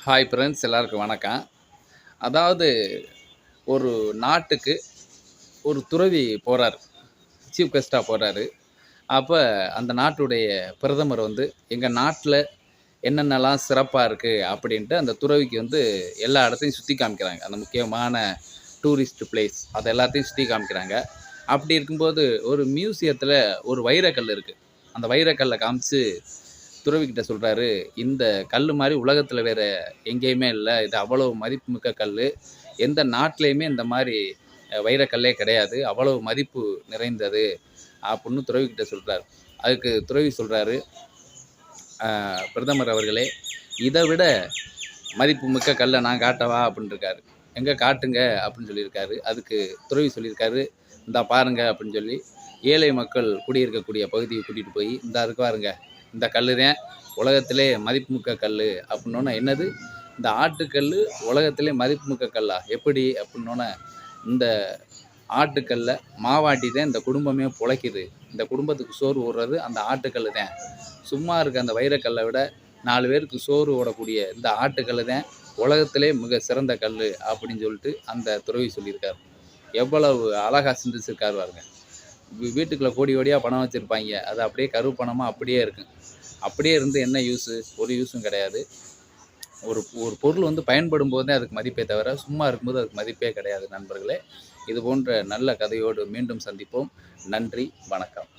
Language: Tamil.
ஹாய் ஃப்ரெண்ட்ஸ், எல்லாருக்கும் வணக்கம். அதாவது ஒரு நாட்டுக்கு ஒரு துறவி போறாரு. சீஃப் கெஸ்ட்டா போறாரு. அப்ப அந்த நாட்டுடைய பிரதமர் வந்து, "எங்க நாட்ல என்னென்னலாம் சிறப்பா இருக்கு" அப்படின்ட்டு அந்த துறவிக்கு வந்து எல்லா இடத்தையும் சுத்தி காமிக்கிறாங்க. அந்த முக்கியமான டூரிஸ்ட் பிளேஸ் அது எல்லாத்தையும் சுத்தி காமிக்கிறாங்க. அப்படி இருக்கும்போது ஒரு மியூசியத்தில ஒரு வைரக்கல் இருக்கு. அந்த வைரக்கல்ல காமிச்சு துறவிக்கிட்ட சொல்றாரு, "இந்த கல்லு மாரி உலகத்தில வேற எங்கேயுமே இல்ல. இது அவ்வளவு மதிப்புமிக்க கல்லு. எந்த நாட்டிலயுமே இந்த மாரி வைரக்கல்லே கிடையாது. அவ்வளவு மதிப்பு நிறைந்தது." அப்புட்ன்னு துறவிக்கிட்ட சொல்றாரு. அதுக்கு துறவி சொல்றாரு, "பிரதமர் அவர்களே, இத விட மதிப்புமிக்க கல்ல நான் காட்டவா?" அப்புட்ன்ருக்காரு. "எங்க காட்டுங்க" அப்புட்ன்னு சொல்லியிருக்காரு. அதுக்கு துறவி சொல்லியிருக்காரு, "இந்தா பாருங்க" அப்புட்ன்னு சொல்லி ஏழை மக்கள் குடியிருக்கக்கூடிய பகுதிய கூட்டிட்டு போய், "இந்தா இருக்கு பாருங்க. இந்த கல்லு தான் உலகத்திலே மதிப்புமிக்க கல்லு." அப்புட்னோனே, "என்னது? இந்த ஆட்டுக்கல்லு உலகத்திலே மதிப்புமிக்க கல்லா? எப்படி?" அப்புட்னோனே, "இந்த ஆட்டுக்கல்ல மாவாட்டி தான் இந்த குடும்பமே பொழைக்குது. இந்த குடும்பத்துக்கு சோறு போடுறது அந்த ஆட்டுக்கல்லு தான். சும்மா இருக்க அந்த வைரக்கல்ல விட 4 பேருக்கு சோறு போடக்கூடிய இந்த ஆட்டுக்கல்லு தான் உலகத்திலே மிக சிறந்த கல்லு." அப்படின்னு சொல்லிட்டு அந்த துறவி சொல்லியிருக்காரு. எவ்வளவு அழகா சிந்திச்சிருக்காரு பாருங்க. வீட்டுக்குள்ள கோடி கோடியா பணம் வச்சிருப்பாய்ங்க. அது அப்படியே கருப்பு பணமா அப்படியே இருக்கும். அப்படியே இருந்து என்ன யூஸு? ஒரு யூஸும் கிடையாது. ஒரு ஒரு பொருள் வந்து பயன்படும் போது தான் அதுக்கு மதிப்பே தவிர, சும்மா இருக்கும்போது அதுக்கு மதிப்பே கிடையாது நண்பர்களே. இது போன்ற நல்ல கதையோடு மீண்டும் சந்திப்போம். நன்றி, வணக்கம்.